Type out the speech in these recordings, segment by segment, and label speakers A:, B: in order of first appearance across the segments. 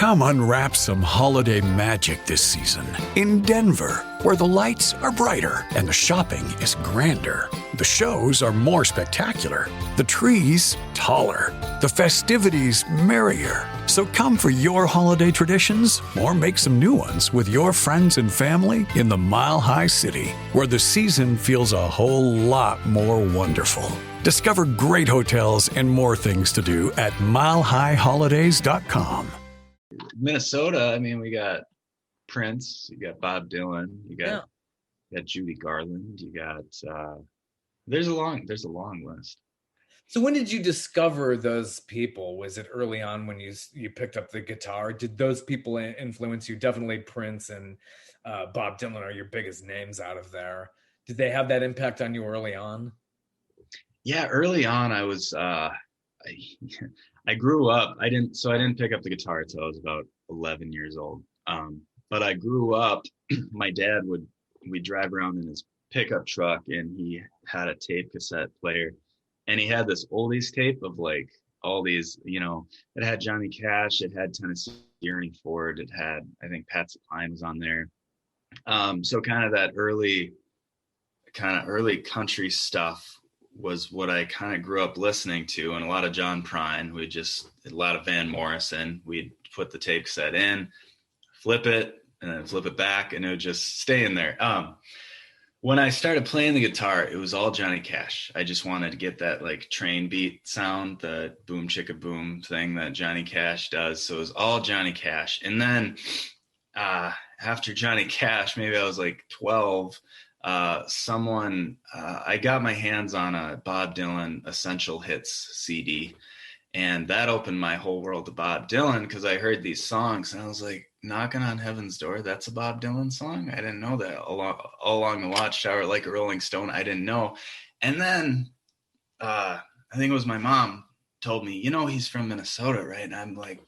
A: Come unwrap some holiday magic this season in Denver, where the lights are brighter and the shopping is grander. The shows are more spectacular, the trees taller, the festivities merrier. So come for your holiday traditions or make some new ones with your friends and family in the Mile High City, where the season feels a whole lot more wonderful. Discover great hotels and more things to do at milehighholidays.com.
B: Minnesota, I mean, we got Prince, you got Bob Dylan, you got Judy Garland, you got there's a long list.
C: So when did you discover those people? Was it early on when you picked up the guitar? Did those people influence you? Definitely Prince and Bob Dylan are your biggest names out of there. Did they have that impact on you early on?
B: Yeah, early on I was I grew up. I didn't pick up the guitar until I was about 11 years old. But I grew up. My dad we'd drive around in his pickup truck, and he had a tape cassette player, and he had this oldies tape of like all these. It had Johnny Cash, it had Tennessee Ernie Ford, it had, I think, Patsy Cline was on there. So kind of that early country stuff was what I kind of grew up listening to, and a lot of John Prine. A lot of Van Morrison. We'd put the tape cassette in, flip it, and then flip it back, and it would just stay in there. When I started playing the guitar, it was all Johnny Cash. I just wanted to get that like train beat sound, the boom chicka boom thing that Johnny Cash does. So it was all Johnny Cash. And then after Johnny Cash, maybe I was like 12, I got my hands on a Bob Dylan Essential Hits CD, and that opened my whole world to Bob Dylan, because I heard these songs and I was like, Knocking on Heaven's Door, that's a Bob Dylan song? I didn't know that. All Along the Watchtower, Like a Rolling Stone, I didn't know. And then I think it was my mom told me, he's from Minnesota, right? And I'm like,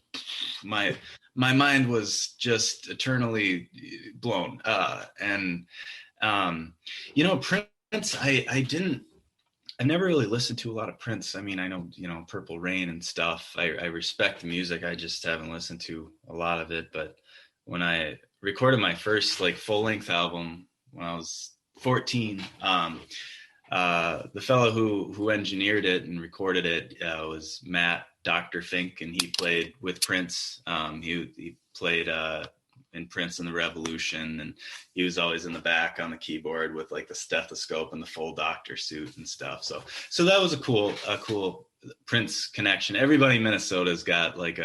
B: my mind was just eternally blown. Prince, I never really listened to a lot of Prince. I mean, I know, Purple Rain and stuff. I respect the music. I just haven't listened to a lot of it. But when I recorded my first like full length album when I was 14, the fellow who engineered it and recorded it was Matt Dr. Fink, and he played with Prince. He played in Prince and the Revolution, and he was always in the back on the keyboard with like the stethoscope and the full doctor suit and stuff. So that was a cool Prince connection. Everybody in Minnesota's got like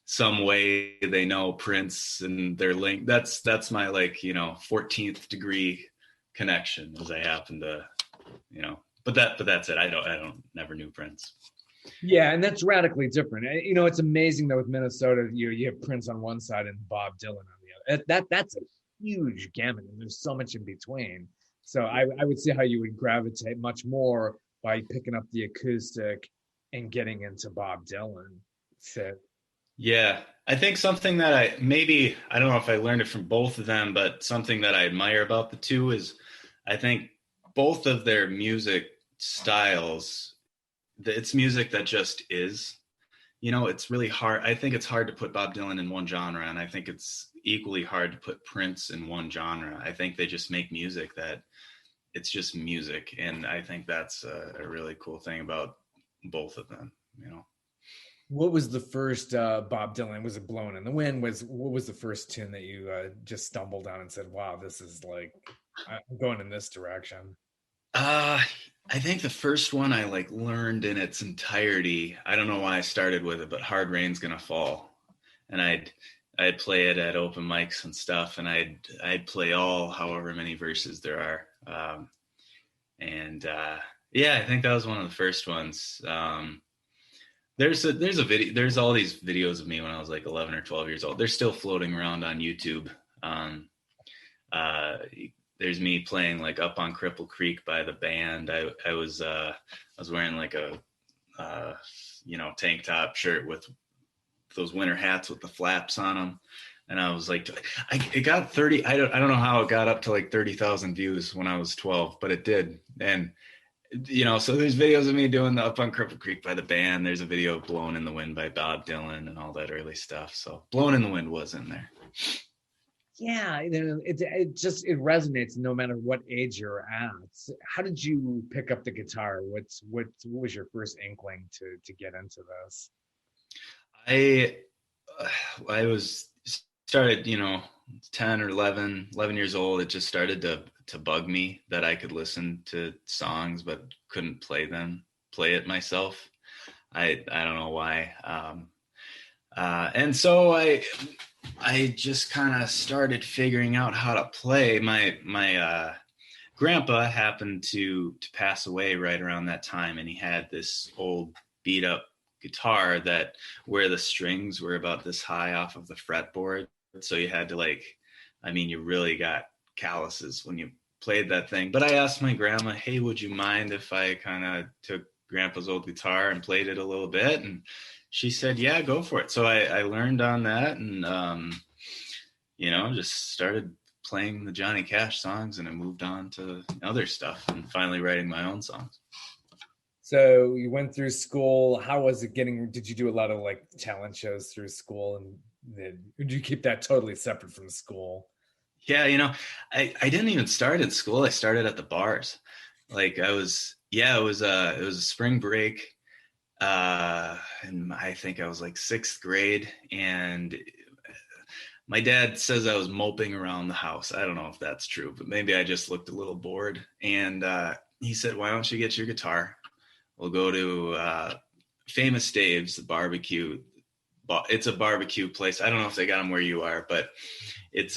B: some way they know Prince and their link. That's my 14th degree connection, as I happen to, but that's it. I never knew Prince.
C: Yeah, and that's radically different. It's amazing that with Minnesota, you have Prince on one side and Bob Dylan on the other. That's a huge gamut, and there's so much in between. So I would see how you would gravitate much more by picking up the acoustic and getting into Bob Dylan. So
B: yeah, I think something that I don't know if I learned it from both of them, but something that I admire about the two is I think both of their music styles, it's music that just is. It's really hard. I think it's hard to put Bob Dylan in one genre, and I think it's equally hard to put Prince in one genre. I think they just make music that it's just music, and I think that's a really cool thing about both of them.
C: What was the first Bob Dylan? Was it Blowin' in the Wind? What was the first tune that you just stumbled on and said, wow, this is like, I'm going in this direction?
B: I think the first one I learned in its entirety. I don't know why I started with it, but Hard Rain's Gonna Fall. And I'd play it at open mics and stuff, and I'd play all however many verses there are. Yeah, I think that was one of the first ones. There's a video. There's all these videos of me when I was like 11 or 12 years old. They're still floating around on YouTube. There's me playing like Up on Cripple Creek by the band. I was wearing like a tank top shirt with those winter hats with the flaps on them, and I was like, it got 30. I don't know how it got up to like 30,000 views when I was 12, but it did. And So there's videos of me doing the Up on Cripple Creek by the band. There's a video of Blown in the Wind by Bob Dylan and all that early stuff. So Blown in the Wind was in there.
C: Yeah, it resonates no matter what age you're at. How did you pick up the guitar? What was your first inkling to get into this?
B: I was started, 10 or 11 years old. It just started to bug me that I could listen to songs but couldn't play it myself. I don't know why. And so I just kind of started figuring out how to play. My grandpa happened to pass away right around that time, and he had this old beat up guitar where the strings were about this high off of the fretboard. So you had to you really got calluses when you played that thing. But I asked my grandma, hey, would you mind if I kind of took grandpa's old guitar and played it a little bit? And she said, yeah, go for it. So I learned on that and, just started playing the Johnny Cash songs, and I moved on to other stuff and finally writing my own songs.
C: So you went through school. How was it did you do a lot of talent shows through school, and did you keep that totally separate from school?
B: Yeah. I didn't even start in school. I started at the bars. It was a spring break. And I think I was sixth grade, and my dad says I was moping around the house. I don't know if that's true, but maybe I just looked a little bored. And he said, why don't you get your guitar? We'll go to Famous Dave's, the barbecue. It's a barbecue place. I don't know if they got them where you are, but it's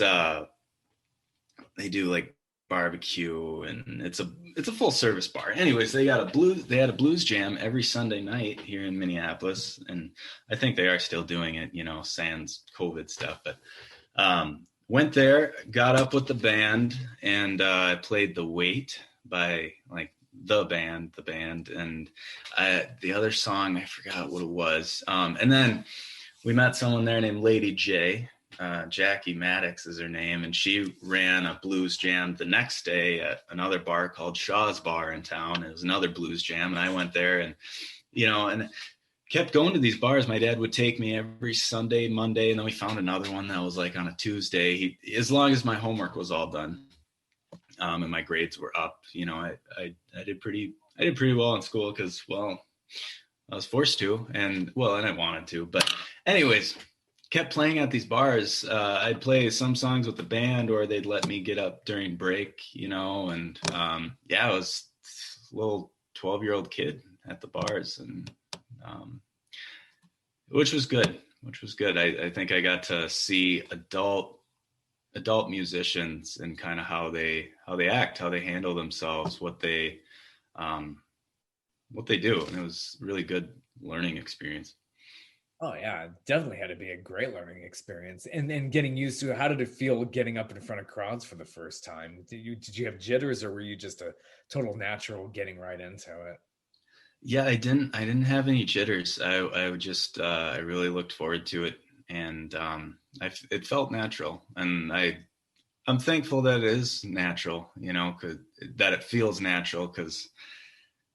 B: they do barbecue, and it's a full service bar. Anyways, they had a blues jam every Sunday night here in Minneapolis, and I think they are still doing it, sans COVID stuff. But went there, got up with the band, and I played The Weight by the band, and the other song I forgot what it was. And then we met someone there named Lady J. Jackie Maddox is her name, and she ran a blues jam the next day at another bar called Shaw's Bar in town. It was another blues jam, and I went there and and kept going to these bars. My dad would take me every Sunday, Monday, and then we found another one that was on a Tuesday. As long as my homework was all done and my grades were up, I did pretty well in school because, well, I was forced to, and I wanted to. But anyways, kept playing at these bars. I'd play some songs with the band, or they'd let me get up during break, and I was a little 12-year-old kid at the bars, and which was good. I think I got to see adult musicians and kind of how they act, how they handle themselves, what they do, and it was a really good learning experience.
C: Oh yeah, it definitely had to be a great learning experience, and getting used to it. How did it feel getting up in front of crowds for the first time? Did you have jitters, or were you just a total natural getting right into it?
B: Yeah, I didn't have any jitters. I just I really looked forward to it, and it felt natural, and I'm thankful that it is natural, that it feels natural, because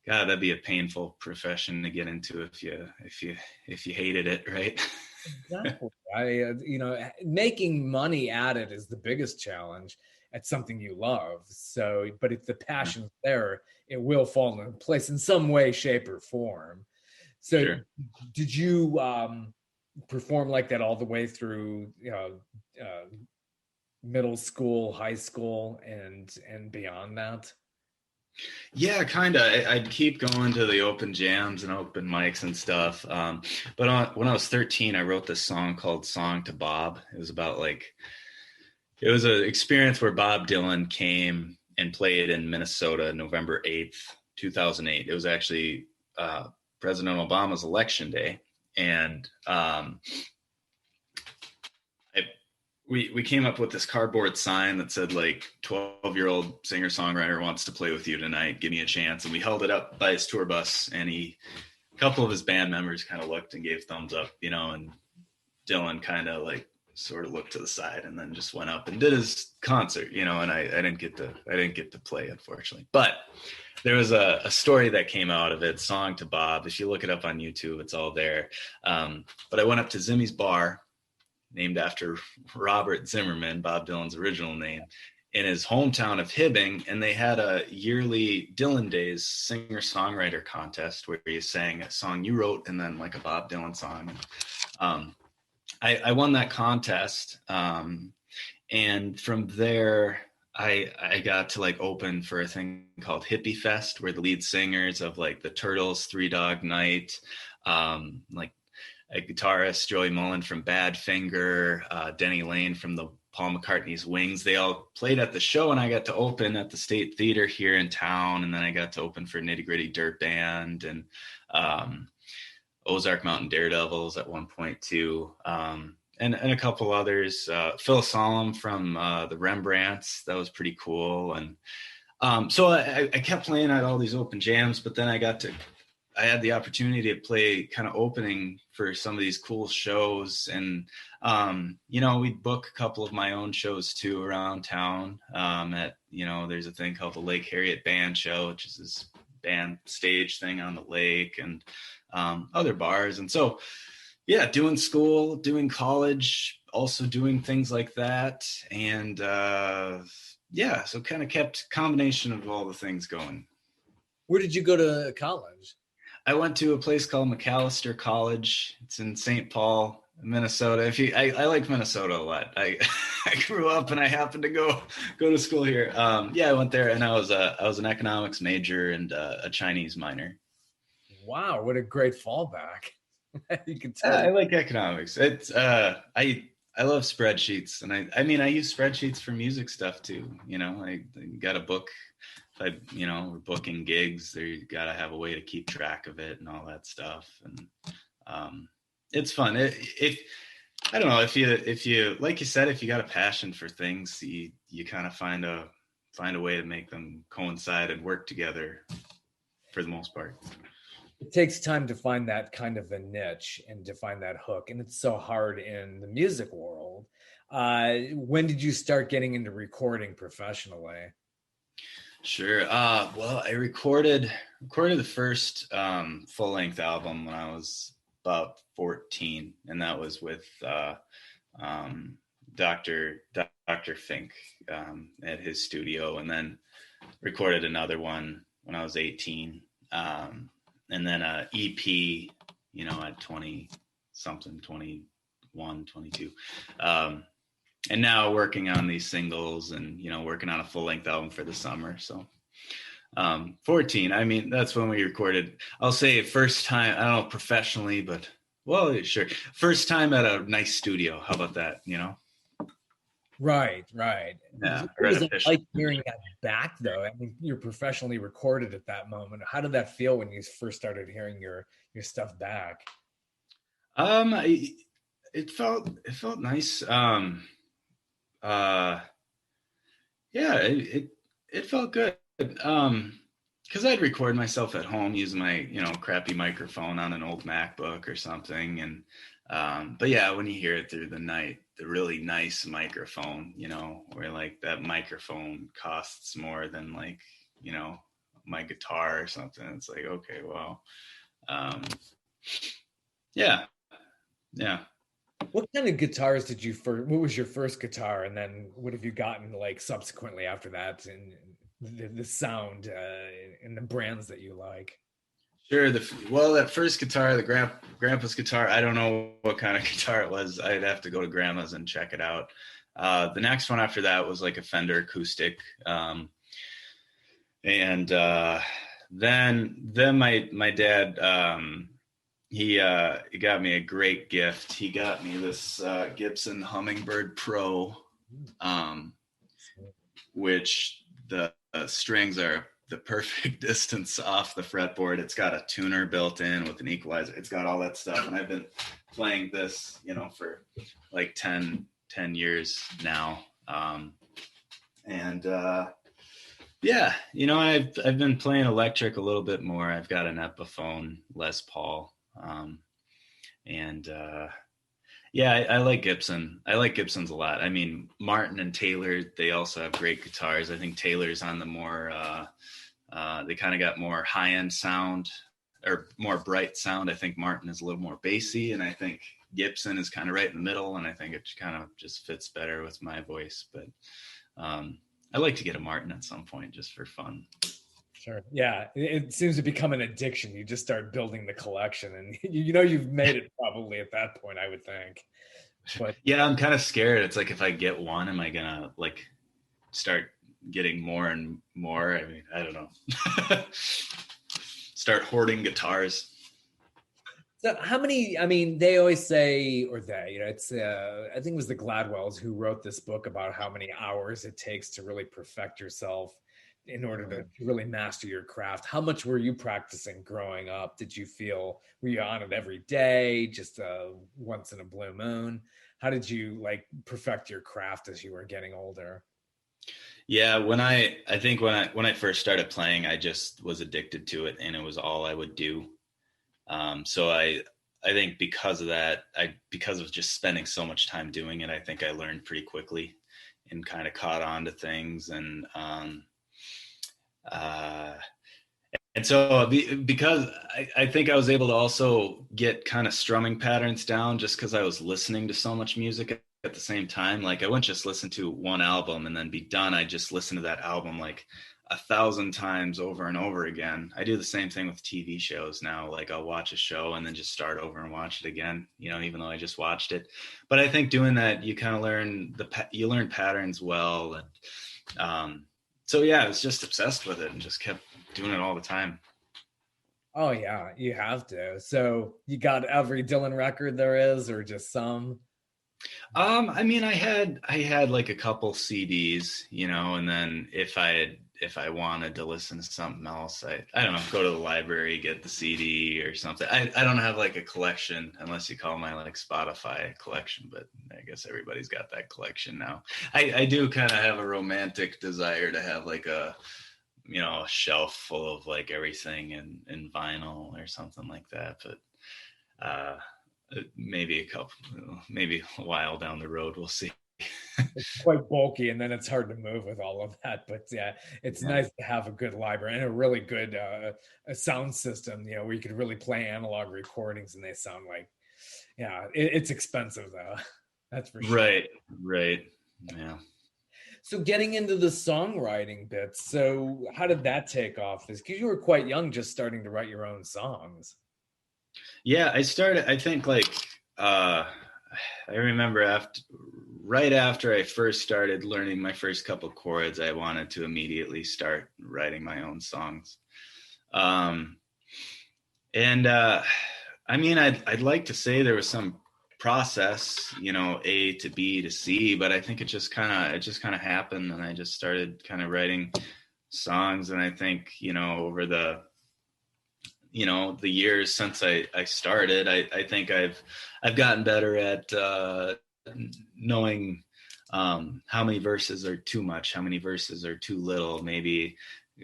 B: God, that'd be a painful profession to get into if you hated it, right?
C: Exactly. Making money at it is the biggest challenge at something you love. So, but if the passion's there, it will fall into place in some way, shape, or form. So,
B: Sure.
C: Did you perform like that all the way through, middle school, high school, and beyond that?
B: Yeah, kind of. I'd keep going to the open jams and open mics and stuff. But when I was 13, I wrote this song called "Song to Bob." It was about it was an experience where Bob Dylan came and played in Minnesota, November 8th, 2008. It was actually President Obama's election day, and we came up with this cardboard sign that said 12-year-old singer-songwriter wants to play with you tonight, give me a chance. And we held it up by his tour bus, and a couple of his band members kind of looked and gave thumbs up, and Dylan kind of sort of looked to the side and then just went up and did his concert, and I didn't get to play, unfortunately. But there was a story that came out of it, Song to Bob. If you look it up on YouTube, it's all there. But I went up to Zimmy's Bar, named after Robert Zimmerman, Bob Dylan's original name, in his hometown of Hibbing, and they had a yearly Dylan Days singer-songwriter contest where you sang a song you wrote and then like a Bob Dylan song. I won that contest, and from there I got to like open for a thing called Hippie Fest, where the lead singers of like the Turtles, Three Dog Night, like a guitarist, Joey Mullen from Badfinger, Denny Lane from the Paul McCartney's Wings, they all played at the show, and I got to open at the State Theater here in town, and then I got to open for Nitty Gritty Dirt Band and Ozark Mountain Daredevils at one point too, and a couple others. Phil Solemn from the Rembrandts, that was pretty cool. And so I kept playing at all these open jams, but then I had the opportunity to play kind of opening for some of these cool shows. And, we'd book a couple of my own shows too around town. There's a thing called the Lake Harriet Band Show, which is this band stage thing on the lake, and other bars. And so, yeah, doing school, doing college, also doing things like that. And so kind of kept combination of all the things going.
C: Where did you go to college?
B: I went to a place called McAllister College. It's in St. Paul, Minnesota. I like Minnesota a lot. I grew up and I happened to go to school here. I went there, and I was an economics major and a Chinese minor.
C: Wow, what a great fallback! You can tell.
B: I like economics. It's I love spreadsheets, and I use spreadsheets for music stuff too. I got a book. If we're booking gigs, you got to have a way to keep track of it and all that stuff. And it's fun. I don't know, if you like you said, if you got a passion for things, you kind of find a way to make them coincide and work together for the most part.
C: It takes time to find that kind of a niche and to find that hook. And it's so hard in the music world. When did you start getting into recording professionally?
B: Sure. Well, I recorded the first full-length album when I was about 14, and that was with Dr. Fink at his studio, and then recorded another one when I was 18, and then a EP, at 20 something, 21, 22. And now working on these singles and, working on a full length album for the summer. So 14, that's when we recorded, I'll say first time, I don't know professionally, but well, sure. First time at a nice studio. How about that?
C: Right.
B: Yeah.
C: What was it like hearing that back though? You're professionally recorded at that moment. How did that feel when you first started hearing your stuff back?
B: It felt nice. It felt good. Because I'd record myself at home using my, crappy microphone on an old MacBook or something. And, but yeah, when you hear it through the really nice microphone, where like that microphone costs more than like, my guitar or something, it's like, okay, well, yeah.
C: What kind of guitars did you what was your first guitar? And then what have you gotten like subsequently after that, and the sound and the brands that you like?
B: Sure. That first guitar, the grandpa's guitar, I don't know what kind of guitar it was. I'd have to go to grandma's and check it out. The next one after that was like a Fender acoustic. And then my dad, he got me a great gift. He got me this Gibson Hummingbird Pro, which the strings are the perfect distance off the fretboard. It's got a tuner built in with an equalizer. It's got all that stuff. And I've been playing this, for like 10 years now. Yeah, I've been playing electric a little bit more. I've got an Epiphone Les Paul. Yeah, I like Gibson. I like Gibsons a lot. I mean, Martin and Taylor, they also have great guitars. I think Taylor's on the more, they kind of got more high end sound or more bright sound. I think Martin is a little more bassy, and I think Gibson is kind of right in the middle, and I think it kind of just fits better with my voice. But I like to get a Martin at some point just for fun.
C: Sure. Yeah, it seems to become an addiction. You just start building the collection, and you know you've made it probably at that point, I would think. But
B: Yeah, I'm kind of scared. It's like if I get one, am I gonna like start getting more and more? I mean, I don't know. Start hoarding guitars.
C: so how many, I mean, they always say, or they, you know, it's, I think it was the Gladwells who wrote this book about how many hours it takes to really perfect yourself in order to really master your craft. How much were you practicing growing up? Did you feel, were you on it every day, just once in a blue moon? How did you like perfect your craft as you were getting older?
B: Yeah, I think when I first started playing, I just was addicted to it, and it was all I would do. So I think because of that, because of just spending so much time doing it, I think I learned pretty quickly and kind of caught on to things. Uh, and so because I think I was able to also get kind of strumming patterns down just because I was listening to so much music at the same time. Like I wouldn't just listen to one album and then be done. I just listen to that album like 1,000 times over and over again. I do the same thing with TV shows now. Like I'll watch a show and then just start over and watch it again, you know, even though I just watched it. But I think doing that, you kind of learn you learn patterns well. And so yeah, I was just obsessed with it and just kept doing it all the time.
C: Oh yeah, you have to. So you got every Dylan record there is, or just some?
B: I mean, I had like a couple CDs, you know, and then if I wanted to listen to something else, I don't know, go to the library, get the CD or something. I don't have like a collection unless you call my like Spotify collection, but I guess everybody's got that collection now. I do kind of have a romantic desire to have like a, you know, a shelf full of like everything in vinyl or something like that, but uh maybe maybe a while down the road, we'll see.
C: It's quite bulky, and then it's hard to move with all of that. But yeah, it's
B: Yeah.
C: nice to have a good library and a really good a sound system, you know, where you could really play analog recordings and they sound like, yeah, it's expensive though. That's for sure.
B: Right, right. Yeah.
C: So getting into the songwriting bits, so how did that take off? Because you were quite young, just starting to write your own songs.
B: Yeah, I started, I think like I remember right after I first started learning my first couple chords, I wanted to immediately start writing my own songs. Um and I mean I'd like to say there was some process, you know, A to B to C, but I think it just kind of happened, and I just started kind of writing songs. And I think, you know, over the years since I started, I think I've gotten better at knowing how many verses are too much, how many verses are too little, maybe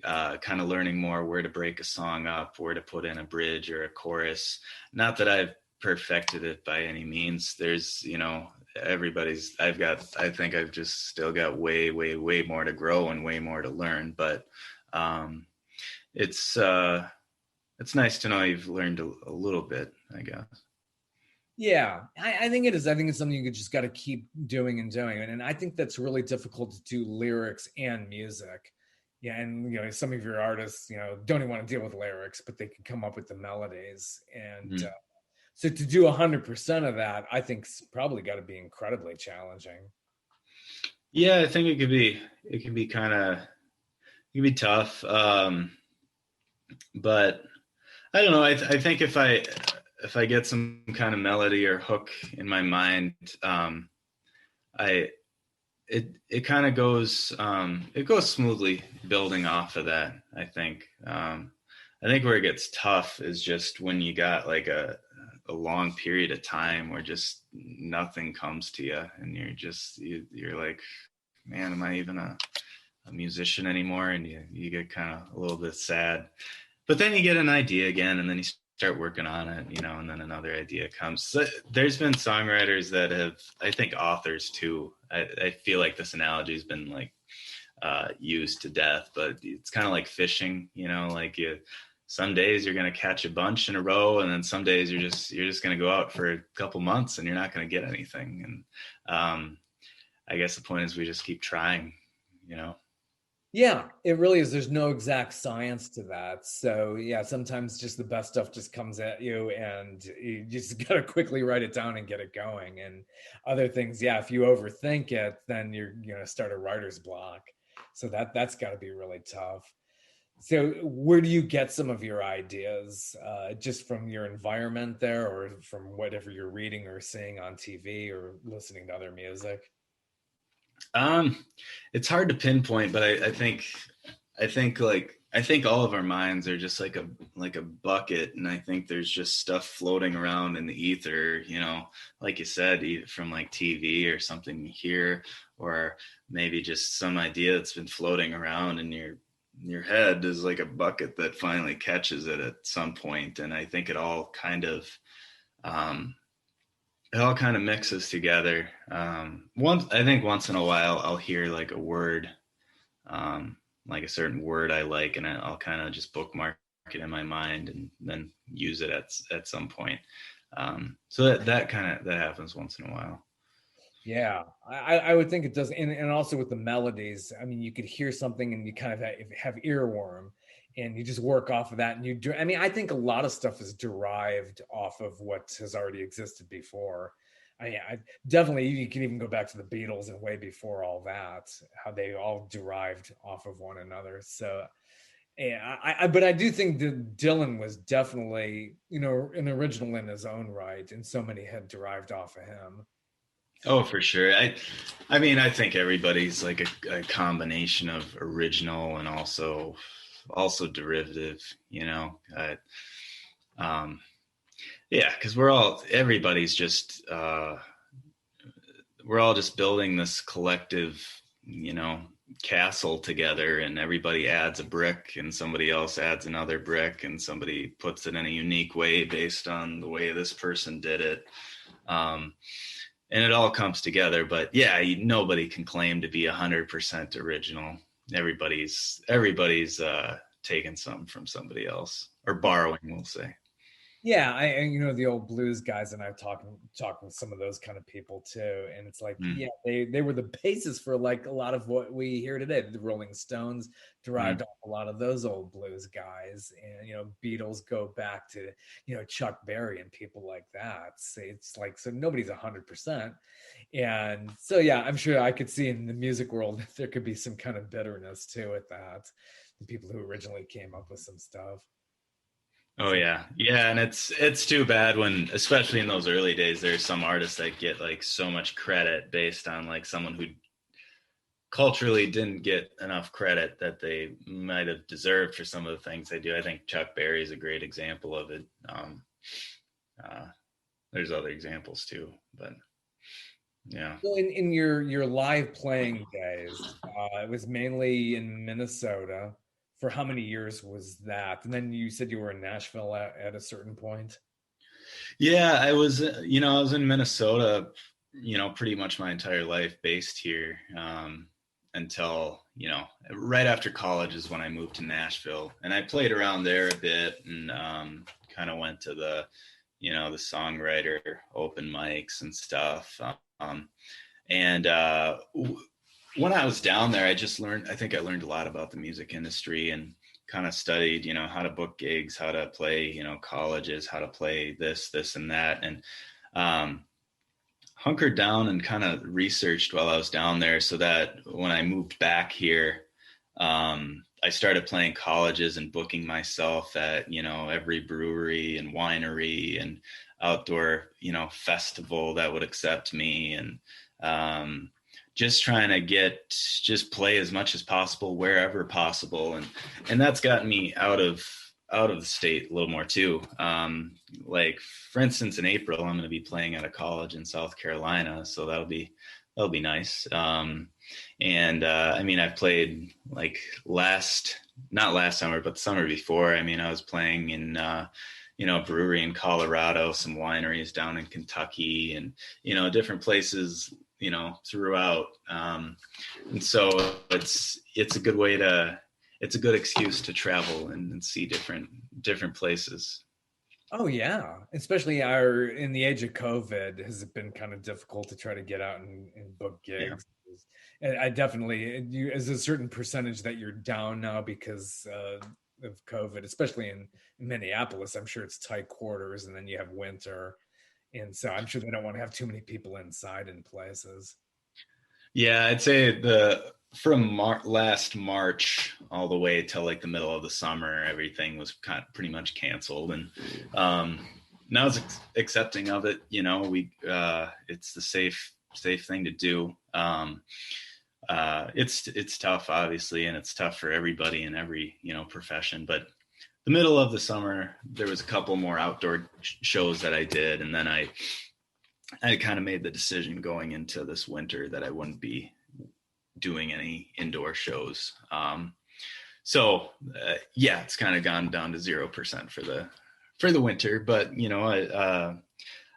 B: kind of learning more where to break a song up, where to put in a bridge or a chorus. Not that I've perfected it by any means. There's, you know, I think I've just still got way, way, way more to grow and way more to learn. But um, it's, it's nice to know you've learned a little bit, I guess.
C: Yeah, I think it is. I think it's something you just got to keep doing and doing. And I think that's really difficult to do lyrics and music. Yeah, and you know, some of your artists, you know, don't even want to deal with lyrics, but they can come up with the melodies. And
B: Mm.
C: so to do 100% of that, I think it's probably got to be incredibly challenging.
B: Yeah, I think it can be kind of, it can be tough. But I don't know. I think if I get some kind of melody or hook in my mind, I it kind of goes it goes smoothly building off of that. I think where it gets tough is just when you got like a long period of time where just nothing comes to you, and you're like, man, am I even a musician anymore? And you get kind of a little bit sad, but then you get an idea again, and then you start working on it, and then another idea comes. So there's been songwriters that have, I think authors too. I feel like this analogy has been like used to death, but it's kind of like fishing, like some days you're going to catch a bunch in a row, and then some days you're just going to go out for a couple months and you're not going to get anything. And I guess the point is we just keep trying,
C: Yeah, it really is. There's no exact science to that. So yeah, sometimes just the best stuff just comes at you and you just got to quickly write it down and get it going. And other things, yeah, if you overthink it, then you're going to start a writer's block. So that's got to be really tough. So where do you get some of your ideas? Just from your environment there, or from whatever you're reading or seeing on TV or listening to other music?
B: It's hard to pinpoint, but I think all of our minds are just like a bucket, and I think there's just stuff floating around in the ether, like you said, either from like TV or something you hear, or maybe just some idea that's been floating around in your head is like a bucket that finally catches it at some point. And I think it all kind of mixes together. I think once in a while I'll hear like a word, like a certain word I like, and I'll kind of just bookmark it in my mind and then use it at some point. So that happens once in a while.
C: Yeah, I would think it does. And also with the melodies, I mean, you could hear something and you kind of have earworm, and you just work off of that. And I think a lot of stuff is derived off of what has already existed before. I definitely, you can even go back to the Beatles and way before all that, how they all derived off of one another. So yeah, but I do think that Dylan was definitely, an original in his own right, and so many had derived off of him.
B: Oh, for sure. I mean, I think everybody's like a combination of original and also derivative, yeah, because everybody's just we're all just building this collective, castle together, and everybody adds a brick and somebody else adds another brick and somebody puts it in a unique way based on the way this person did it. And it all comes together. But yeah, nobody can claim to be 100% original. Everybody's taking something from somebody else, or borrowing, we'll say.
C: Yeah, the old blues guys, and I've talked with some of those kind of people too, and it's like, yeah, they were the basis for like a lot of what we hear today. The Rolling Stones derived off a lot of those old blues guys, and Beatles go back to Chuck Berry and people like that. So it's like, so nobody's 100%, and so yeah, I'm sure I could see in the music world that there could be some kind of bitterness too at that, the people who originally came up with some stuff.
B: Oh yeah. And it's too bad when, especially in those early days, there's some artists that get like so much credit based on like someone who culturally didn't get enough credit that they might have deserved for some of the things they do. I think Chuck Berry is a great example of it. There's other examples too, but yeah.
C: So in your live playing days, it was mainly in Minnesota. For how many years was that? And then you said you were in Nashville at a certain point.
B: Yeah, I was in Minnesota, pretty much my entire life, based here, until, right after college is when I moved to Nashville, and I played around there a bit, and kind of went to the Songwriter open mics and stuff. When I was down there, I think I learned a lot about the music industry, and kind of studied, how to book gigs, how to play, colleges, how to play this and that. And hunkered down and kind of researched while I was down there, so that when I moved back here, I started playing colleges and booking myself at, every brewery and winery and outdoor, festival that would accept me. And just trying to play as much as possible wherever possible, and that's gotten me out of the state a little more too. Like for instance, in April, I'm going to be playing at a college in South Carolina, so that'll be nice. I mean, I've played like not last summer, but the summer before. I mean, I was playing in brewery in Colorado, some wineries down in Kentucky, and, different places, throughout. And so it's a good way it's a good excuse to travel and see different places.
C: Oh yeah, especially in the age of COVID, has it been kind of difficult to try to get out and book gigs? Yeah. And I definitely, is a certain percentage that you're down now because of COVID, especially in Minneapolis. I'm sure it's tight quarters, and then you have winter, and so I'm sure they don't want to have too many people inside in places.
B: Yeah, I'd say from last March all the way till like the middle of the summer, everything was pretty much canceled, and now it's accepting of it. It's the safe thing to do. It's tough, obviously, and it's tough for everybody in every profession. But the middle of the summer, there was a couple more outdoor shows that I did, and then I kind of made the decision going into this winter that I wouldn't be doing any indoor shows. It's kind of gone down to 0% for the winter, but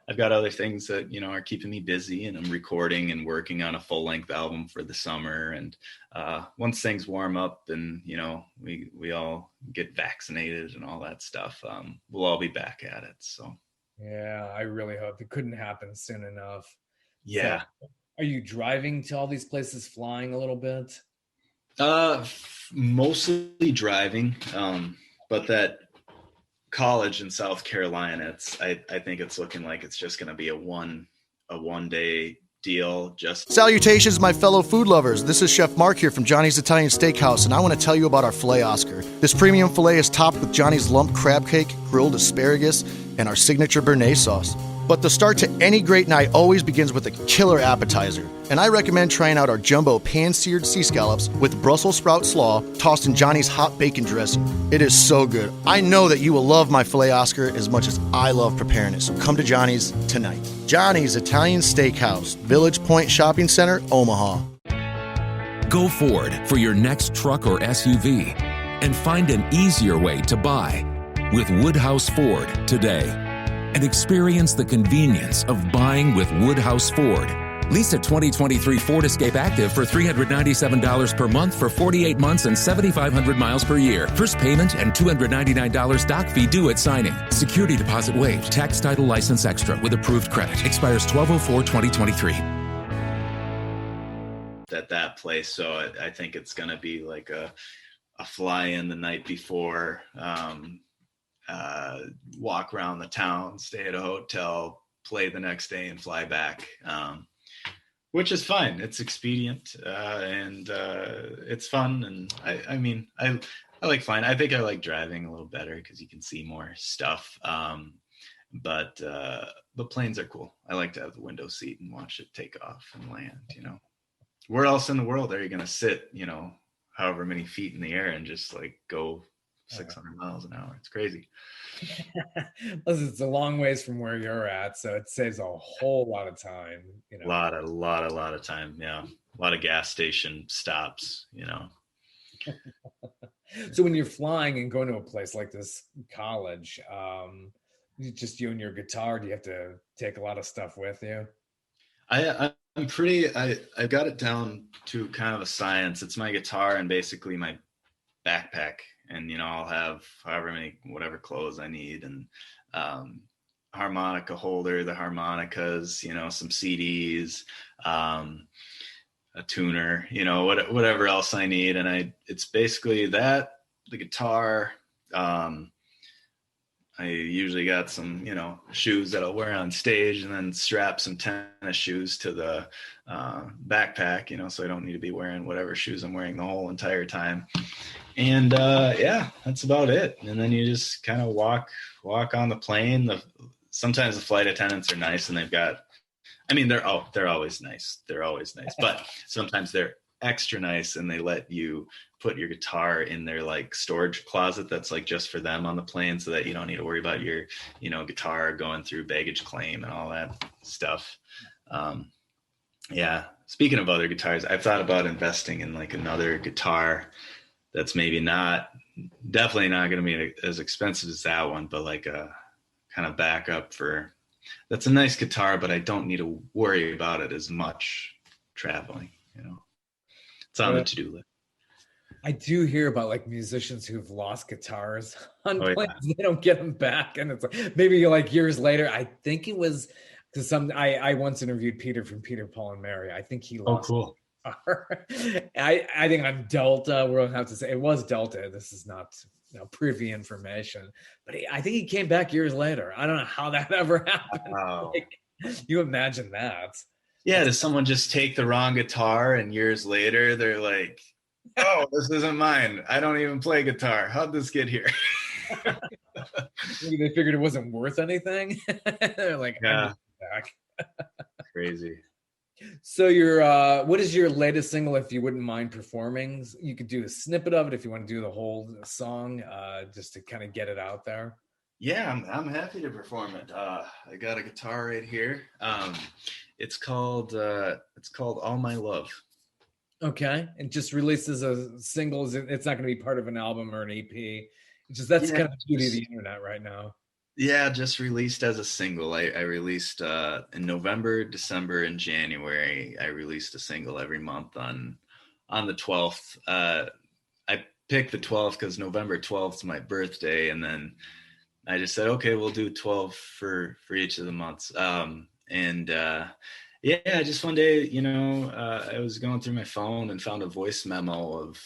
B: I've got other things that, are keeping me busy, and I'm recording and working on a full length album for the summer. And once things warm up and, we all get vaccinated and all that stuff, we'll all be back at it. So. Yeah,
C: I really hope it couldn't happen soon enough.
B: Yeah.
C: So, are you driving to all these places, flying a little bit?
B: Mostly driving, but that college in South Carolina, I think it's looking like it's just going to be a one day deal.
D: Salutations, my fellow food lovers. This is Chef Mark here from Johnny's Italian Steakhouse, and I want to tell you about our filet Oscar. This premium filet is topped with Johnny's lump crab cake, grilled asparagus, and our signature béarnaise sauce. But the start to any great night always begins with a killer appetizer, and I recommend trying out our jumbo pan-seared sea scallops with Brussels sprout slaw tossed in Johnny's hot bacon dressing. It is so good. I know that you will love my filet Oscar as much as I love preparing it, so come to Johnny's tonight. Johnny's Italian Steakhouse, Village Point Shopping Center, Omaha.
E: Go Ford for your next truck or SUV and find an easier way to buy with Woodhouse Ford today. And experience the convenience of buying with Woodhouse Ford. Lease a 2023 Ford Escape Active for $397 per month for 48 months and 7,500 miles per year. First payment and $299 doc fee due at signing. Security deposit waived. Tax title license extra with approved credit. Expires 12/04/2023.
B: At that place, so I think it's going to be like a fly in the night before. Walk around the town, stay at a hotel, play the next day, and fly back, which is fine. It's expedient, and it's fun. And I like flying. I think I like driving a little better because you can see more stuff. But planes are cool. I like to have the window seat and watch it take off and land. Where else in the world are you going to sit, however many feet in the air and just like go 600 miles an hour? It's crazy.
C: Listen, it's a long ways from where you're at, so it saves a whole lot of time.
B: A lot of time. Yeah, a lot of gas station stops.
C: So when you're flying and going to a place like this college, just you and your guitar, do you have to take a lot of stuff with you?
B: I've got it down to kind of a science. It's my guitar and basically my backpack. And, I'll have whatever clothes I need, and harmonica holder, the harmonicas, some CDs, a tuner, whatever else I need. And it's basically that, the guitar. I usually got some, shoes that I'll wear on stage, and then strap some tennis shoes to the backpack, so I don't need to be wearing whatever shoes I'm wearing the whole entire time. And that's about it. And then you just kind of walk on the plane. Sometimes the flight attendants are nice, and they've got, they're always nice. They're always nice, but sometimes they're extra nice, and they let you put your guitar in their like storage closet that's like just for them on the plane, so that you don't need to worry about your guitar going through baggage claim and all that stuff. Speaking of other guitars, I've thought about investing in like another guitar that's definitely not going to be as expensive as that one, but like kind of backup for. That's a nice guitar, but I don't need to worry about it as much traveling. It's on the to-do list.
C: I do hear about like musicians who've lost guitars on planes.
B: Yeah.
C: They don't get them back, and it's like maybe like years later. I think it was to some. I once interviewed Peter from Peter, Paul, and Mary. I think he lost.
B: Oh, cool.
C: I think on Delta, we'll have to say it was Delta. This is not privy information, but I think he came back years later. I don't know how that ever happened.
B: Wow.
C: Like, you imagine that?
B: Yeah, does someone just take the wrong guitar and years later they're like, oh, this isn't mine. I don't even play guitar. How'd this get here?
C: Maybe they figured it wasn't worth anything. They're like,
B: yeah,
C: back.
B: Crazy.
C: So what is your latest single, if you wouldn't mind performing? You could do a snippet of it if you want to do the whole song, just to kind of get it out there.
B: Yeah, I'm happy to perform it. I got a guitar right here. It's called All My Love.
C: Okay, and just released as a single. It's not going to be part of an album or an EP. That's kind of the beauty of the internet right now.
B: Yeah, just released as a single. I released in November, December, and January. I released a single every month on the 12th. I picked the 12th because November 12th is my birthday, and then I just said, okay, we'll do 12 for each of the months. Yeah, just one day, I was going through my phone and found a voice memo of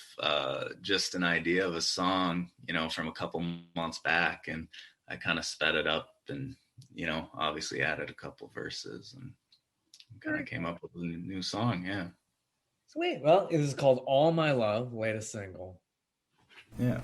B: just an idea of a song, from a couple months back, and I kind of sped it up and, obviously added a couple verses and kind of came up with a new song. Yeah.
C: Sweet. Well, it is called All My Love, latest single.
B: Yeah.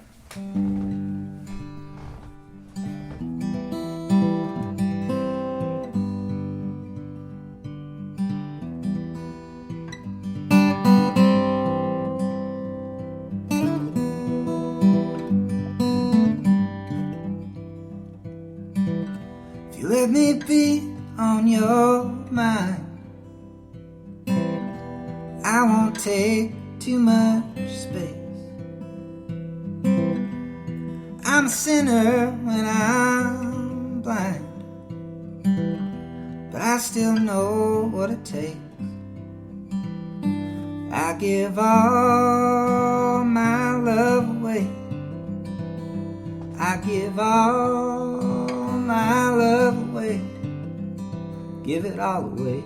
F: Let me be on your mind. I won't take too much space. I'm a sinner when I'm blind, but I still know what it takes. I give all my love away. I give all my love away. Give it all away.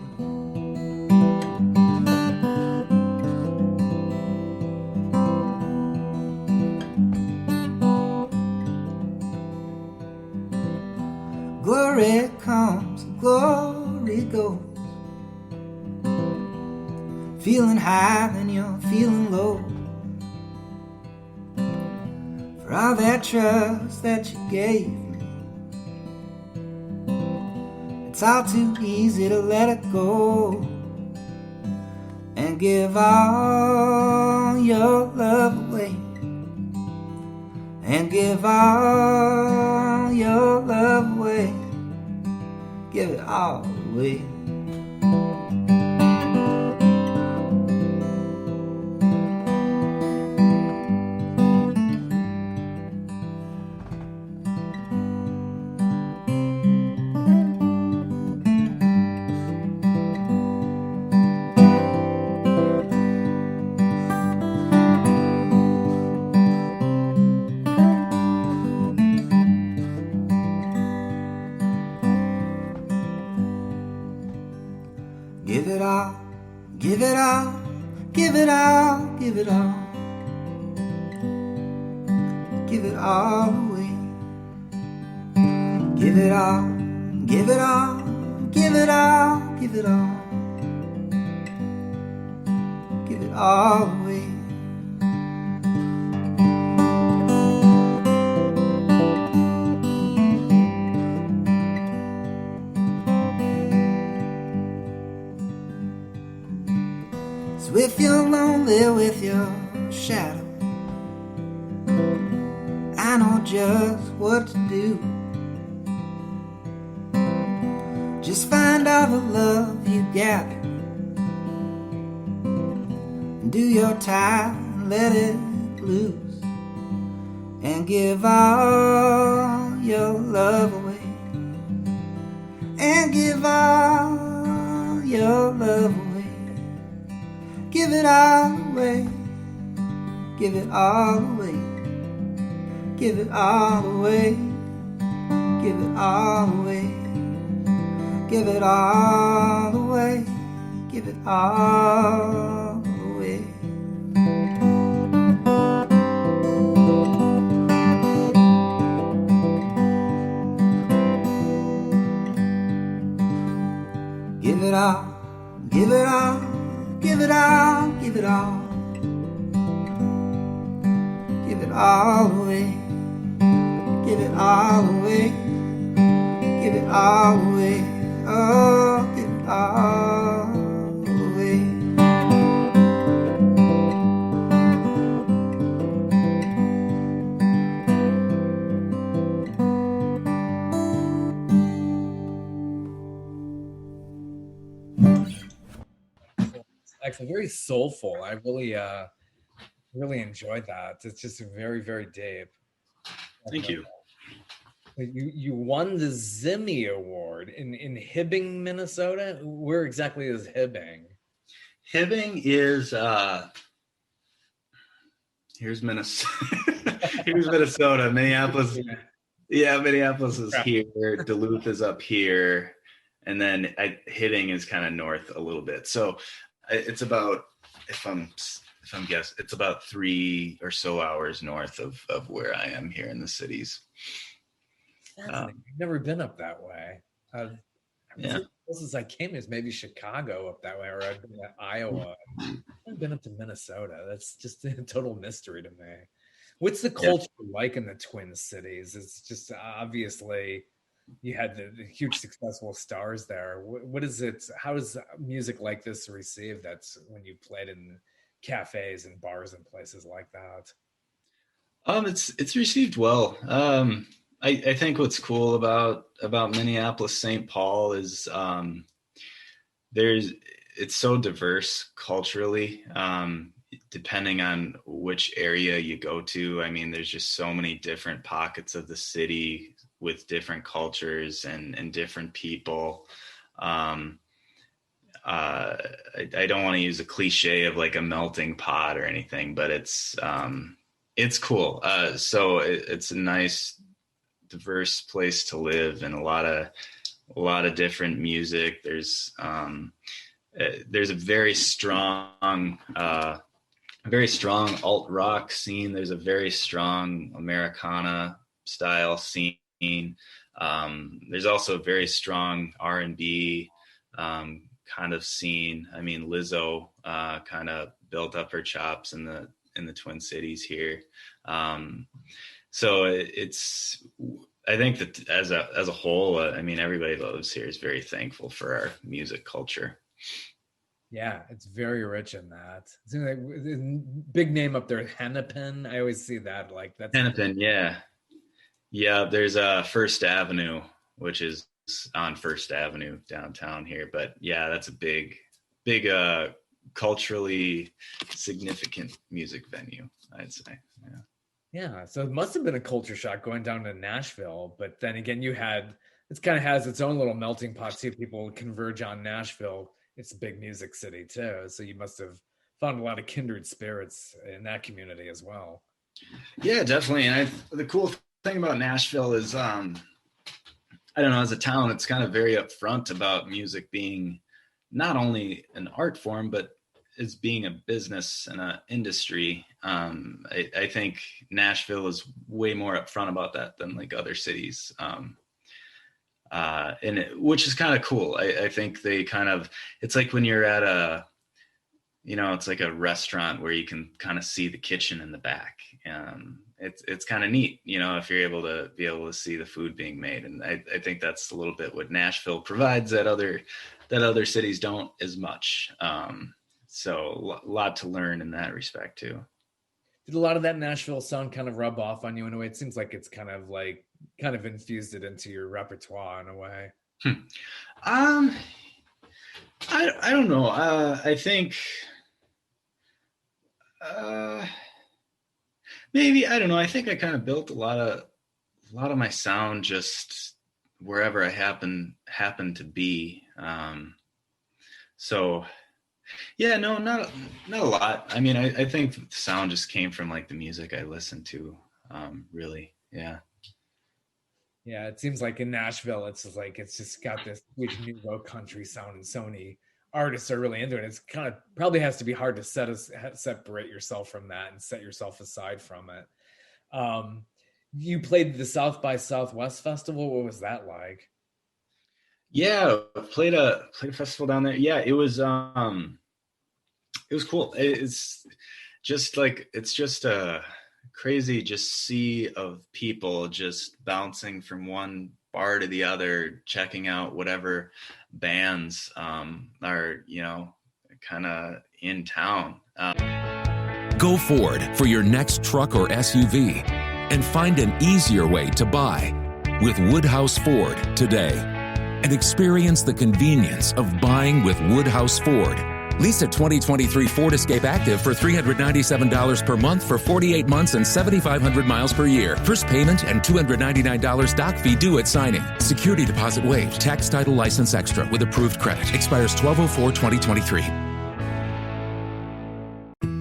F: Glory comes, glory goes. Feeling high then you're feeling low. For all that trust that you gave me, it's all too easy to let it go and give all your love away. And give all your love away. Give it all away. Give it all, give it all, give it all, give it all. Give it all away. Give it all, give it all, give it all, give it all. Give it all away. So if you're lonely with your shadow, I know just what to do. Just find all the love you gather and do your time and let it loose. And give all your love away. and give all your love away. Give it all away. Give it all away. Give it all away. Give it all away. Give it all away. Give it all away. Give it all, give it all, give it all, give it all. Give it all away. Give it all away. Give it all away. Oh, give it all away.
C: Actually, very soulful. I really enjoyed that. It's just very, very deep.
B: Thank you.
C: You won the Zimmy Award in Hibbing, Minnesota. Where exactly is Hibbing?
B: Hibbing is here's Minnesota. Here's Minnesota. Minneapolis. Yeah, Minneapolis is here. Duluth is up here, and then Hibbing is kind of north a little bit. So it's about, if I'm guessing, it's about 3 or so hours north of where I am here in the cities.
C: I've never been up that way.
B: Yeah.
C: The closest I came is maybe Chicago up that way, or I've been to Iowa. I've been up to Minnesota. That's just a total mystery to me. What's the culture like in the Twin Cities? It's just obviously you had the huge successful stars there. What is it? How is music like this received? That's when you played in cafes and bars and places like that.
B: It's received well. I think what's cool about Minneapolis, St. Paul is it's so diverse culturally. Depending on which area you go to, I mean, there's just so many different pockets of the city with different cultures and different people. I don't want to use a cliche of like a melting pot or anything, but it's cool. So it's a nice, diverse place to live, and a lot of different music. There's a very strong alt rock scene. There's a very strong Americana style scene. There's also a very strong R&B kind of scene. I mean, Lizzo kind of built up her chops in the Twin Cities here. So I think that as a whole, I mean, everybody that lives here is very thankful for our music culture.
C: Yeah, it's very rich in that. It's like big name up there, Hennepin. I always see that, like that's
B: Hennepin, yeah. There's First Avenue, which is on First Avenue downtown here. But yeah, that's a big culturally significant music venue, I'd say. Yeah.
C: Yeah, so it must have been a culture shock going down to Nashville. But then again, it kind of has its own little melting pot too. People converge on Nashville. It's a big music city too. So you must have found a lot of kindred spirits in that community as well.
B: Yeah, definitely. And the cool thing about Nashville is, I don't know, as a town, it's kind of very upfront about music being not only an art form, but as being a business and an industry. I think Nashville is way more upfront about that than like other cities. Which is kind of cool. I think they kind of, it's like when you're at it's like a restaurant where you can kind of see the kitchen in the back. It's kind of neat, if you're able to see the food being made. And I think that's a little bit what Nashville provides that other cities don't as much. So a lot to learn in that respect too.
C: Did a lot of that Nashville sound kind of rub off on you in a way? It seems like it's kind of infused it into your repertoire in a way.
B: I don't know. I think maybe, I don't know. I think I kind of built a lot of my sound just wherever I happen to be. So yeah, no, not a lot. I mean, I think the sound just came from like the music I listened to, really. Yeah.
C: Yeah, it seems like in Nashville, it's just got this huge nouveau country sound, and so many artists are really into it. It's kind of probably has to be hard to separate yourself from that and set yourself aside from it. You played the South by Southwest Festival. What was that like?
B: Yeah, played a festival down there. Yeah, it was cool. It's just a crazy just sea of people just bouncing from one bar to the other, checking out whatever bands are, kind of in town.
E: Go Ford for your next truck or SUV and find an easier way to buy with Woodhouse Ford today and experience the convenience of buying with Woodhouse Ford. Lease a 2023 Ford Escape Active for $397 per month for 48 months and 7,500 miles per year. First payment and $299 doc fee due at signing. Security deposit waived. Tax title license extra with approved credit. Expires 12/04/2023.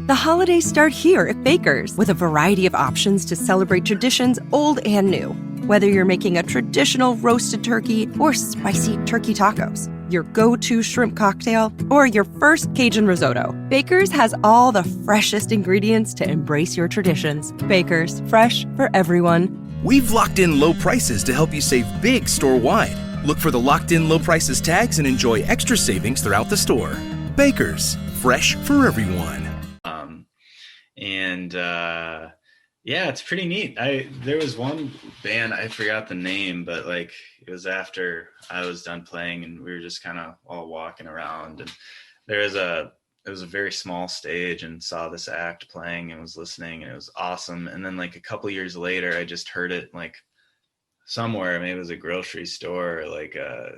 G: The holidays start here at Baker's with a variety of options to celebrate traditions old and new. Whether you're making a traditional roasted turkey or spicy turkey tacos, your go-to shrimp cocktail, or your first Cajun risotto, Baker's has all the freshest ingredients to embrace your traditions. Baker's, fresh for everyone.
H: We've locked in low prices to help you save big store-wide. Look for the locked in low prices tags and enjoy extra savings throughout the store. Baker's, fresh for everyone.
B: Yeah, it's pretty neat. There was one band, I forgot the name, but like it was after I was done playing and we were just kind of all walking around, and it was a very small stage, and saw this act playing and was listening, and it was awesome. And then like a couple years later, I just heard it like somewhere, maybe it was a grocery store, or like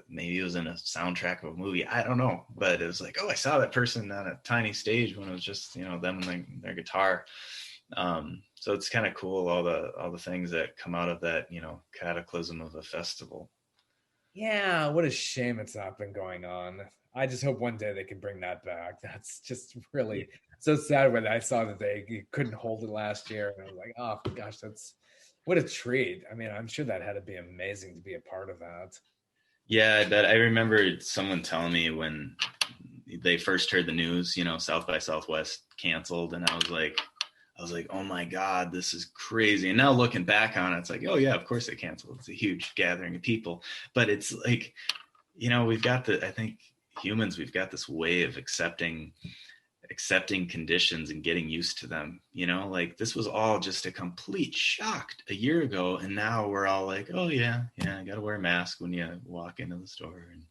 B: maybe it was in a soundtrack of a movie. I don't know, but it was like, oh, I saw that person on a tiny stage when it was just, them and their guitar. So it's kind of cool, all the things that come out of that, cataclysm of a festival.
C: Yeah, what a shame it's not been going on. I just hope one day they can bring that back. That's just really so sad when I saw that they couldn't hold it last year. And I was like, oh gosh, what a treat. I mean, I'm sure that had to be amazing to be a part of that.
B: Yeah, I bet. I remember someone telling me when they first heard the news, South by Southwest canceled, and I was like, oh my God, this is crazy. And now looking back on it, it's like, oh yeah, of course they canceled. It's a huge gathering of people. But it's like, we've got I think humans, we've got this way of accepting conditions and getting used to them. Like this was all just a complete shock a year ago. And now we're all like, oh yeah, I got to wear a mask when you walk into the store, and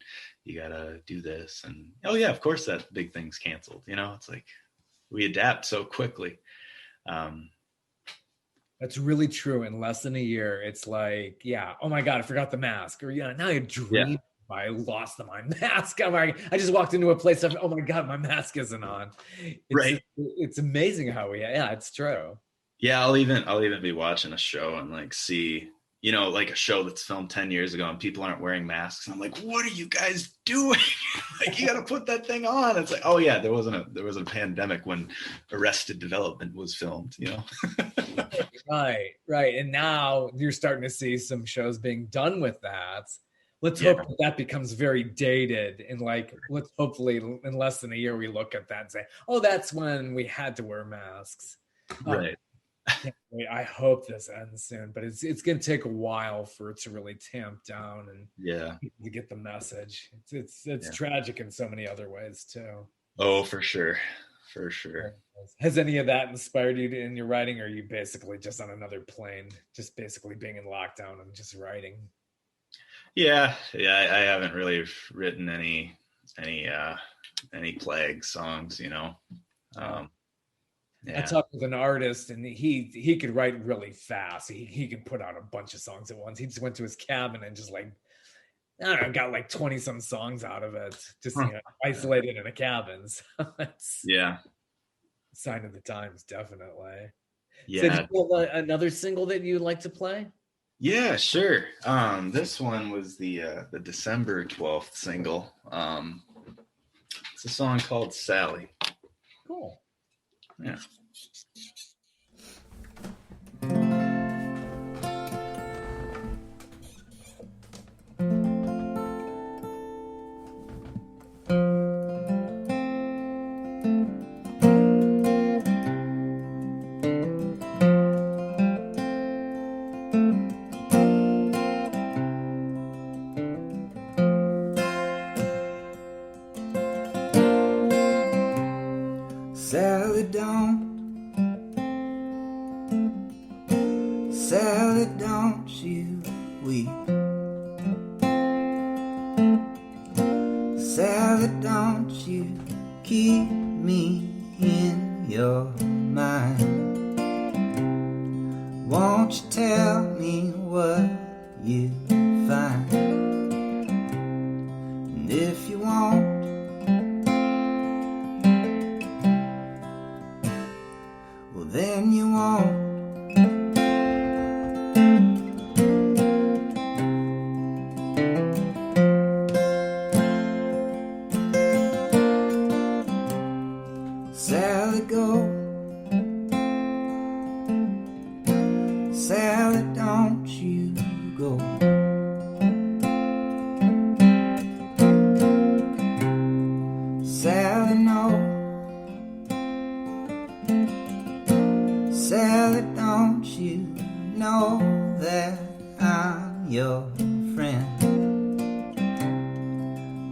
B: you got to do this. And oh yeah, of course that big thing's canceled. It's like we adapt so quickly.
C: That's really true. In less than a year, it's like, yeah, oh my God, I forgot the mask. Or now I dream. Yeah. I lost my mask. I just walked into a place. Oh my God, my mask isn't on. It's amazing how it's true.
B: Yeah, I'll even be watching a show and like see, like a show that's filmed 10 years ago and people aren't wearing masks. And I'm like, what are you guys doing? Like, you got to put that thing on. It's like, oh yeah, there was a pandemic when Arrested Development was filmed,
C: Right. And now you're starting to see some shows being done with that. Let's hope that becomes very dated, and let's hopefully in less than a year we look at that and say, oh, that's when we had to wear masks.
B: Right.
C: I hope this ends soon, but it's going to take a while for it to really tamp down and to get the message. It's tragic in so many other ways too.
B: Oh, for sure.
C: Has any of that inspired you in your writing, or are you basically just on another plane, just basically being in lockdown and just writing?
B: Yeah. I haven't really written any plague songs,
C: I talked with an artist, and he could write really fast. He could put out a bunch of songs at once. He just went to his cabin and just got 20 some songs out of it, just isolated in a cabin. So it's sign of the times, definitely.
B: Yeah.
C: So do you have another single that you'd like to play?
B: Yeah, sure. This one was the December 12th single. It's a song called Sally.
C: Cool.
B: Yeah.
F: Sally, don't you weep. Sally, don't you keep me in your mind. Won't you tell me what you find? And if you won't, well then you won't. Sally, go. Sally, don't you go. Sally, no. Sally, don't you know that I'm your friend?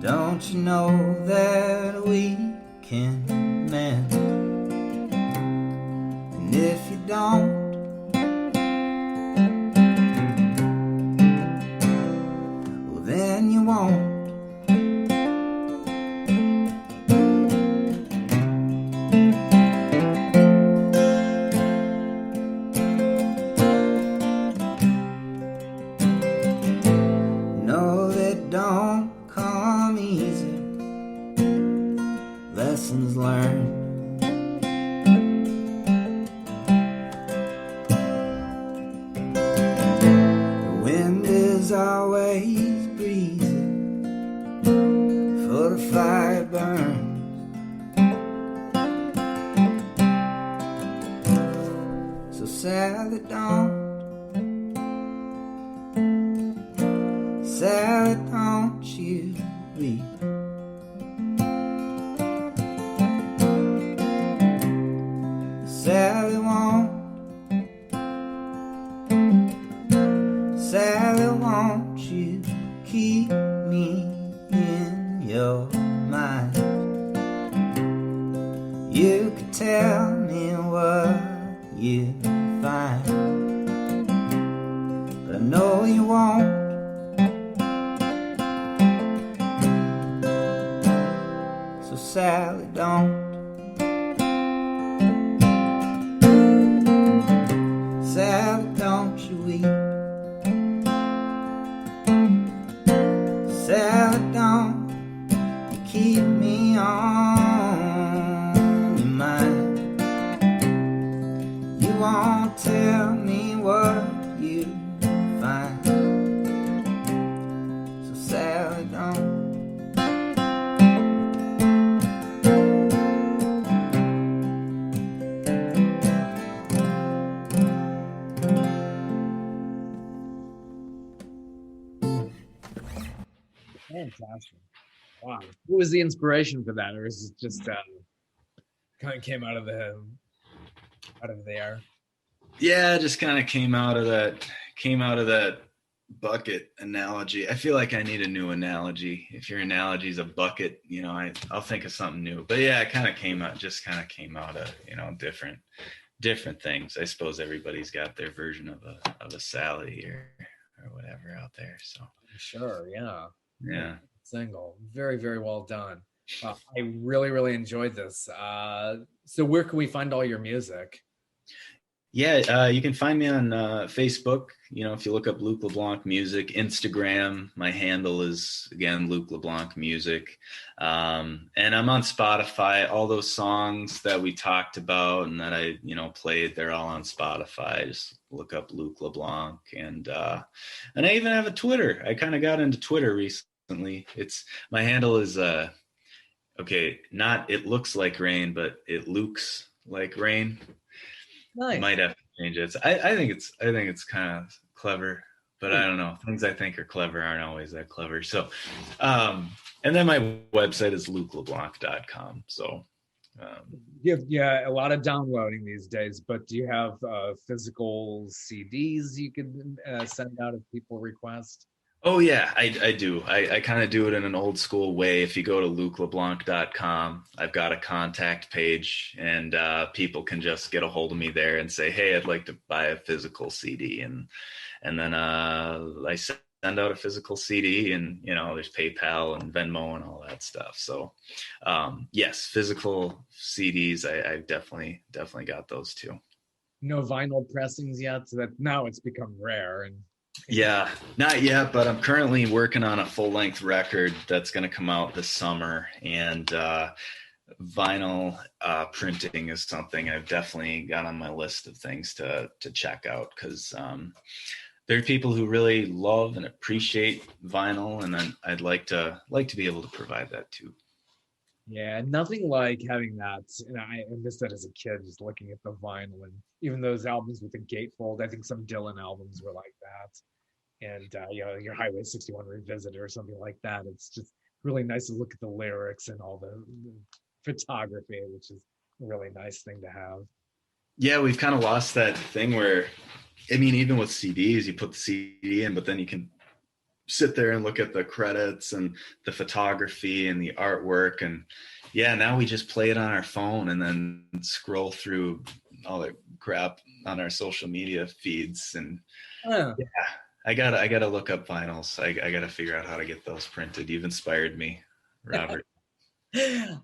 F: Don't you know that we can mend? And if you don't, well then you won't. No, that don't come easy. Lessons learned. The wind is always breezy, for the fire burns. So Sally, Sally, don't you weep. Sally won't. Sally, won't you keep me in your mind? You could tell me what you find, but I know you won't. So Sally, don't. Sally, don't you weep. Sally, don't keep me on your mind. You won't tell me what you find. So Sally, don't.
C: Fantastic. Wow. What was the inspiration for that? Or is it just kind of came out of the air?
B: Yeah, it just kind of came out of that bucket analogy. I feel like I need a new analogy. If your analogy is a bucket, I'll think of something new. But yeah, it kind of came out of, different things. I suppose everybody's got their version of a Sally or whatever out there. So
C: Sure, yeah.
B: yeah.
C: Single. Very, very well done. I really, really enjoyed this. So where can we find all your music?
B: Yeah, you can find me on Facebook. If you look up Luke LeBlanc Music, Instagram, my handle is again Luke LeBlanc Music, and I'm on Spotify. All those songs that we talked about and that I played, they're all on Spotify. Just look up Luke LeBlanc, and I even have a Twitter. I kind of got into Twitter recently. My handle is okay, not it looks like rain, but it looks like rain.
C: Nice.
B: Might have to change it. I think it's kind of clever, but I don't know. Things I think are clever aren't always that clever. So, and then my website is lukeleblanc.com. So,
C: Yeah, a lot of downloading these days. But do you have physical CDs you could send out if people request?
B: oh yeah, I do. I kind of do it in an old school way. If you go to lukeleblanc.com, I've got a contact page, and people can just get a hold of me there and say, hey, I'd like to buy a physical CD, and then I send out a physical CD, and there's PayPal and Venmo and all that stuff. So yes, physical CDs, I've definitely got those too.
C: No vinyl pressings yet, so that now it's become rare. And
B: yeah, not yet, but I'm currently working on a full-length record that's going to come out this summer, and vinyl printing is something I've definitely got on my list of things to check out, because there are people who really love and appreciate vinyl, and I'd like to be able to provide that too.
C: yeah, nothing like having that. I missed that as a kid, just looking at the vinyl, and even those albums with the gatefold. I think some Dylan albums were like that, and your Highway 61 Revisited or something like that. It's just really nice to look at the lyrics and all the photography, which is a really nice thing to have.
B: Yeah, we've kind of lost that thing where, I mean, even with CDs, you put the CD in, but then you can sit there and look at the credits and the photography and the artwork, and yeah, now we just play it on our phone and then scroll through all the crap on our social media feeds. And yeah, I gotta look up vinyls. I gotta figure out how to get those printed. You've inspired me, Robert.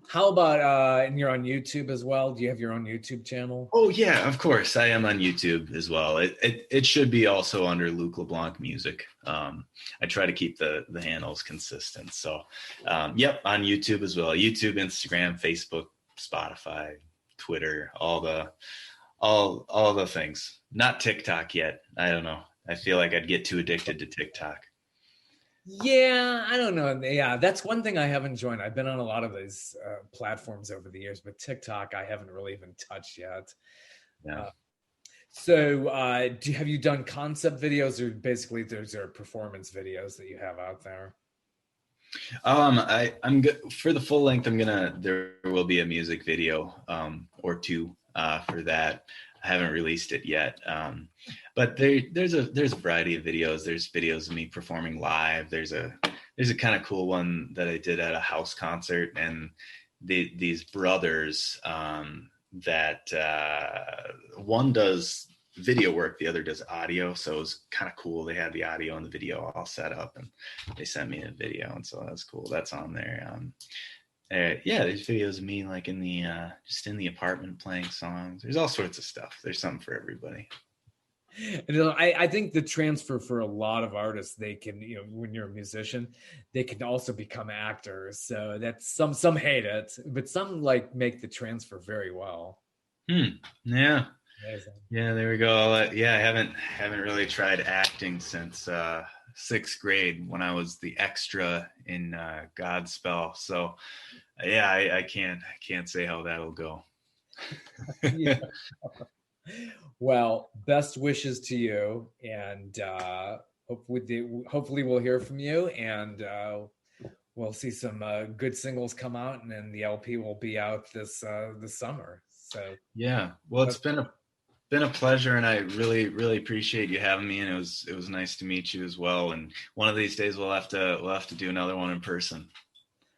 C: How about and you're on YouTube as well? Do you have your own YouTube channel?
B: Oh yeah, of course. I am on YouTube as well. It should be also under Luke LeBlanc Music. I try to keep the handles consistent. So yep, on YouTube as well. YouTube, Instagram, Facebook, Spotify, Twitter, all the things. Not TikTok yet. I don't know. I feel like I'd get too addicted to TikTok.
C: Yeah, I don't know. Yeah, that's one thing I haven't joined. I've been on a lot of these platforms over the years, but TikTok I haven't really even touched yet.
B: Yeah.
C: So have you done concept videos, or basically those are performance videos that you have out there?
B: I'm good for the full length. There will be a music video or two for that. I haven't released it yet, but there's a variety of videos. There's videos of me performing live. There's a kind of cool one that I did at a house concert, and these brothers that one does video work, the other does audio. So it was kind of cool. They had the audio and the video all set up, and they sent me a video, and so that's cool. That's on there. Yeah, there's videos of me like in the just in the apartment playing songs. There's all sorts of stuff. There's something for everybody.
C: I think the transfer for a lot of artists, they can, when you're a musician, they can also become actors. So that's some hate it, but some like make the transfer very well.
B: Yeah.
C: Amazing.
B: Yeah, there we go. Yeah, I haven't really tried acting since sixth grade, when I was the extra in Godspell. So yeah, I can't say how that'll go.
C: Yeah. Well, best wishes to you, and hopefully we'll hear from you, and we'll see some good singles come out, and then the LP will be out this summer. So
B: yeah, well, it's been a pleasure, and I really appreciate you having me, and it was nice to meet you as well. And one of these days we'll have to do another one in person.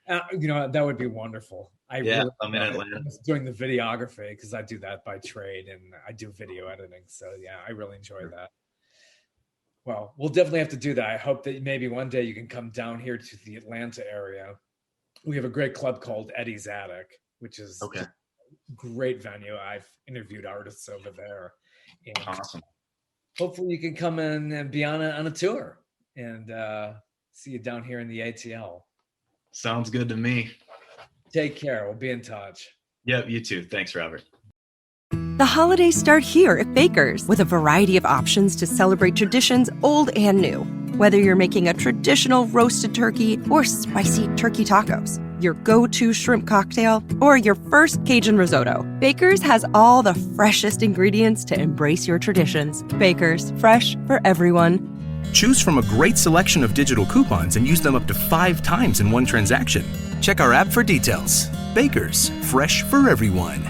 C: That would be wonderful. I'm in Atlanta. Doing the videography, because I do that by trade, and I do video editing. So yeah, I really enjoy that. Well, we'll definitely have to do that. I hope that maybe one day you can come down here to the Atlanta area. We have a great club called Eddie's Attic, which is a great venue. I've interviewed artists over there, And
B: Awesome.
C: hopefully you can come in and be on a tour and see you down here in the ATL.
B: Sounds good to me.
C: Take care. We'll be in touch.
B: Yep, you too. Thanks, Robert.
G: The holidays start here at Baker's with a variety of options to celebrate traditions old and new. Whether you're making a traditional roasted turkey or spicy turkey tacos, your go-to shrimp cocktail, or your first Cajun risotto, Baker's has all the freshest ingredients to embrace your traditions. Baker's, fresh for everyone.
H: Choose from a great selection of digital coupons and use them up to 5 times in one transaction. Check our app for details. Baker's, fresh for everyone.